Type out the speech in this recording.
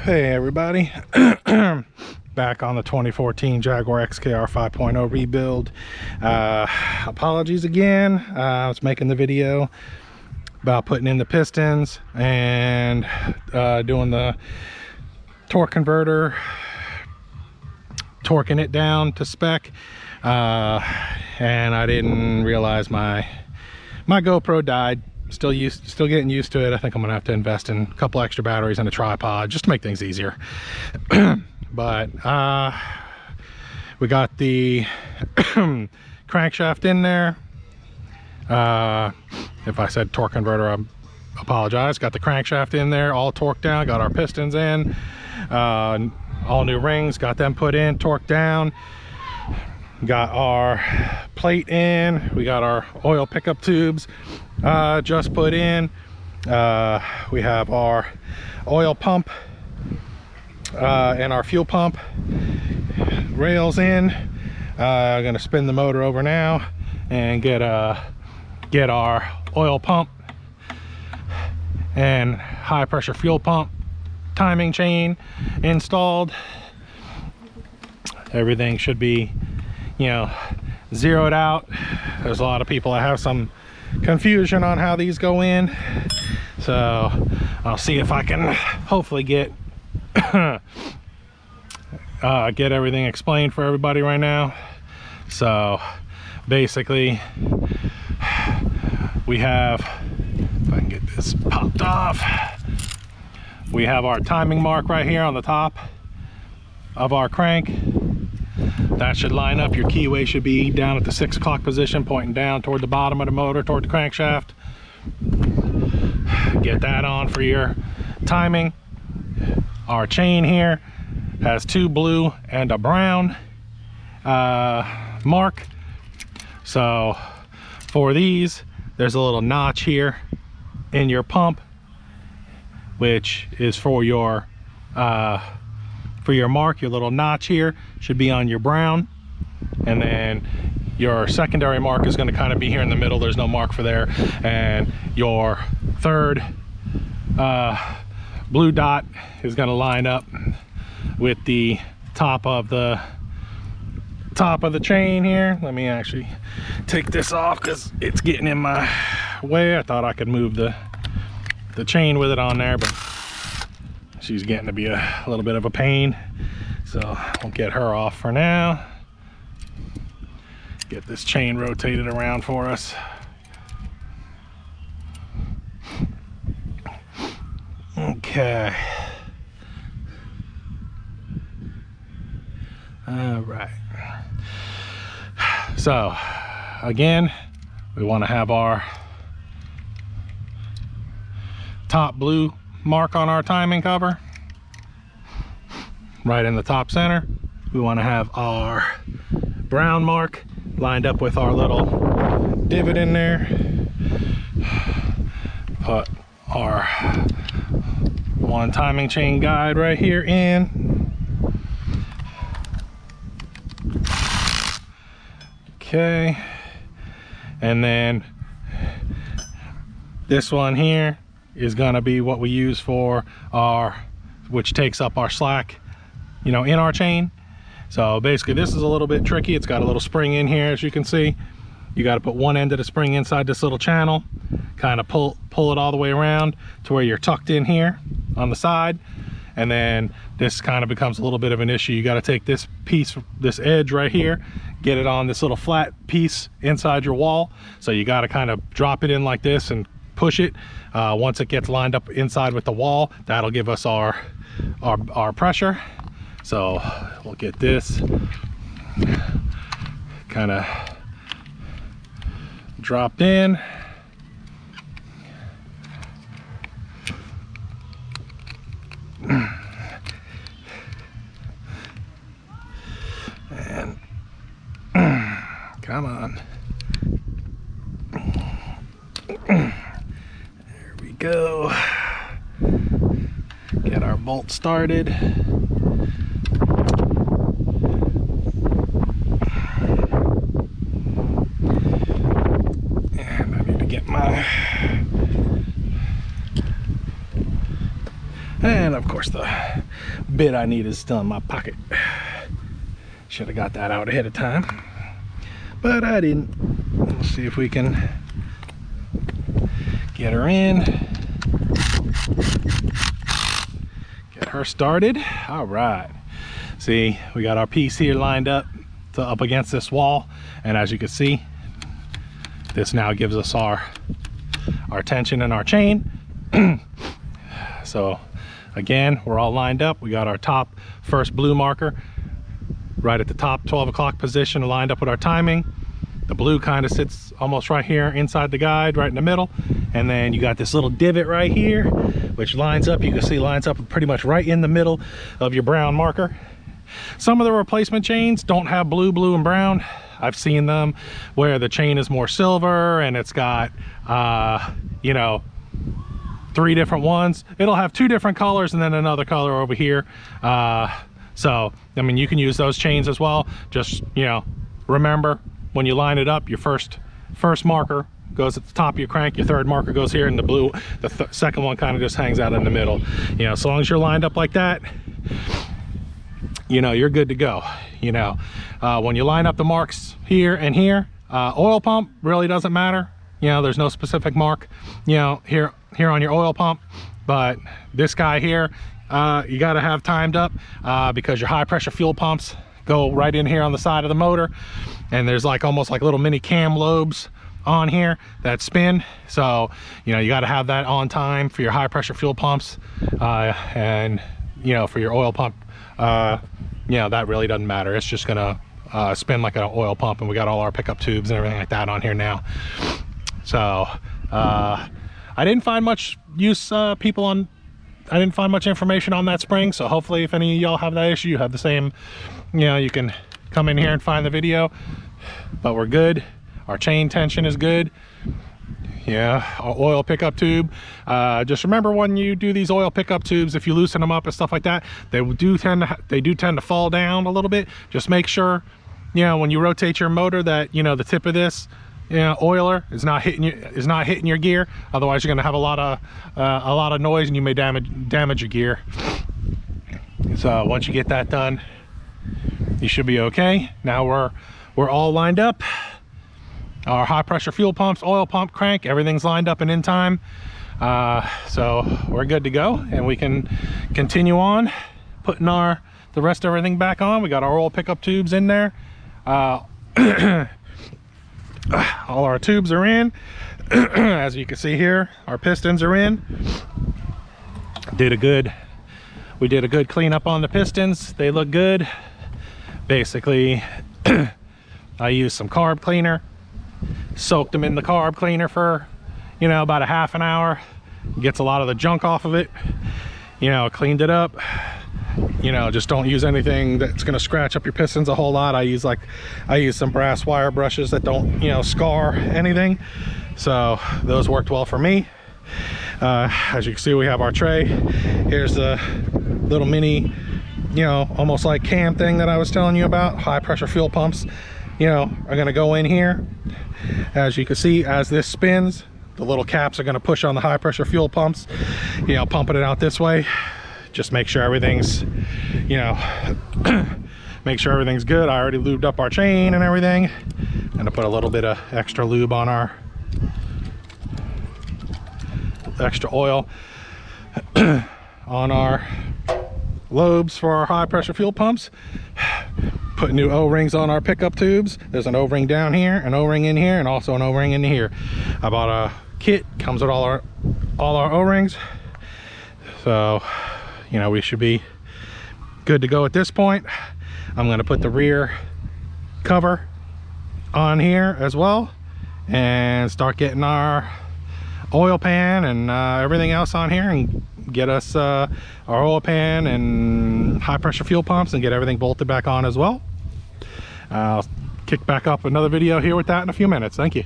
Hey everybody, back on the 2014 Jaguar XKR 5.0 rebuild. Apologies again. I was making the video about putting in the pistons and doing the torque converter, torquing it down to spec, and I didn't realize my GoPro died. Still getting used to it. I think I'm gonna have to invest in a couple extra batteries and a tripod just to make things easier. But we got the crankshaft in there. If I said torque converter, I apologize. Got the crankshaft in there, all torqued down. Got our pistons in, all new rings, got them put in, torqued down. Got our plate in. We got our oil pickup tubes just put in. We have our oil pump and our fuel pump rails in. I'm gonna spin the motor over now and get our oil pump and high pressure fuel pump timing chain installed. Everything should be, you know, zeroed out. There's a lot of people that have some confusion on how these go in, so I'll see if I can hopefully get get everything explained for everybody right now. So basically we have, if I can get this popped off, we have our timing mark right here on the top of our crank. That should line up. Your keyway should be down at the 6 o'clock position, pointing down toward the bottom of the motor, toward the crankshaft. Get that on for your timing. Our chain here has 2 blue and a brown mark. So for these, there's a little notch here in your pump, which is for your mark. Your little notch here should be on your brown, and then your secondary mark is going to kind of be here in the middle. There's no mark for there, and your third blue dot is going to line up with the top of the chain here. Let me actually take this off because it's getting in my way. I thought I could move the chain with it on there, but she's getting to be a little bit of a pain, so we'll get her off for now. Get this chain rotated around for us. Okay. All right. So again, we want to have our top blue mark on our timing cover right in the top center. We want to have our brown mark lined up with our little divot in there. Put our one timing chain guide right here in. Okay, and then this one here is gonna be what we use for which takes up our slack, you know, in our chain. So basically this is a little bit tricky. It's got a little spring in here, as you can see. You got to put one end of the spring inside this little channel, kind of pull it all the way around to where you're tucked in here on the side, and then this kind of becomes a little bit of an issue. You got to take this piece, this edge right here, get it on this little flat piece inside your wall. So you got to kind of drop it in like this and push it. Once it gets lined up inside with the wall, that'll give us our pressure. So we'll get this kind of dropped in. And come on. There we go. Get our bolt started. And I need to get my And of course the bit I need is still in my pocket. Should have got that out ahead of time, but I didn't. Let's see if we can get her in. Get her started. All right. See, we got our piece here lined up up against this wall, and as you can see, this now gives us our tension in our chain. So again, we're all lined up. We got our top first blue marker right at the top 12 o'clock position, lined up with our timing. The blue kind of sits almost right here inside the guide, right in the middle. And then you got this little divot right here, which lines up, you can see lines up pretty much right in the middle of your brown marker. Some of the replacement chains don't have blue, blue, and brown. I've seen them where the chain is more silver and it's got, you know, 3 different ones. It'll have 2 different colors and then another color over here. So, I mean, you can use those chains as well. Just, you know, remember when you line it up, your first marker goes at the top of your crank, your third marker goes here, and the blue, the second one kind of just hangs out in the middle. You know, as long as you're lined up like that, you know, you're good to go. You know, when you line up the marks here and here, oil pump really doesn't matter. You know, there's no specific mark, you know, here on your oil pump, but this guy here, you got to have timed up because your high pressure fuel pumps go right in here on the side of the motor, and there's like almost like little mini cam lobes on here that spin. So, you know, you got to have that on time for your high pressure fuel pumps, and, you know, for your oil pump, you know, that really doesn't matter. It's just gonna spin like an oil pump, and we got all our pickup tubes and everything like that on here now. So I didn't find much I didn't find much information on that spring, so hopefully if any of y'all have that issue, you have the same, you know, you can come in here and find the video. But we're good. Our chain tension is good. Yeah, our oil pickup tube. Just remember, when you do these oil pickup tubes, if you loosen them up and stuff like that, they do tend to fall down a little bit. Just make sure, you know, when you rotate your motor, that, you know, the tip of this, you know, oiler is not hitting your gear. Otherwise, you're going to have a lot of noise, and you may damage your gear. So once you get that done, you should be okay. Now we're all lined up. Our high pressure fuel pumps, oil pump, crank, everything's lined up and in time. So we're good to go, and we can continue on putting the rest of everything back on. We got our oil pickup tubes in there. All our tubes are in. As you can see here, our pistons are in. We did a good cleanup on the pistons. They look good. Basically, I used some carb cleaner, soaked them in the carb cleaner for, you know, about a half an hour. Gets a lot of the junk off of it. You know, cleaned it up. You know, just don't use anything that's going to scratch up your pistons a whole lot. I use some brass wire brushes that don't, you know, scar anything. So those worked well for me. As you can see, we have our tray. Here's the little mini, you know, almost like cam thing that I was telling you about. High pressure fuel pumps, you know, are going to go in here. As you can see, as this spins, the little caps are going to push on the high pressure fuel pumps, you know, pumping it out this way. Just make sure everything's, you know, make sure everything's good. I already lubed up our chain and everything. I'm gonna put a little bit of extra lube on our extra oil on our lobes for our high pressure fuel pumps. Put new O-rings on our pickup tubes. There's an O-ring down here, an O-ring in here, and also an O-ring in here. I bought a kit, comes with all our O-rings. So, you know, we should be good to go at this point. I'm going to put the rear cover on here as well and start getting our oil pan and everything else on here, and get us our oil pan and high pressure fuel pumps, and get everything bolted back on as well. I'll kick back up another video here with that in a few minutes. Thank you.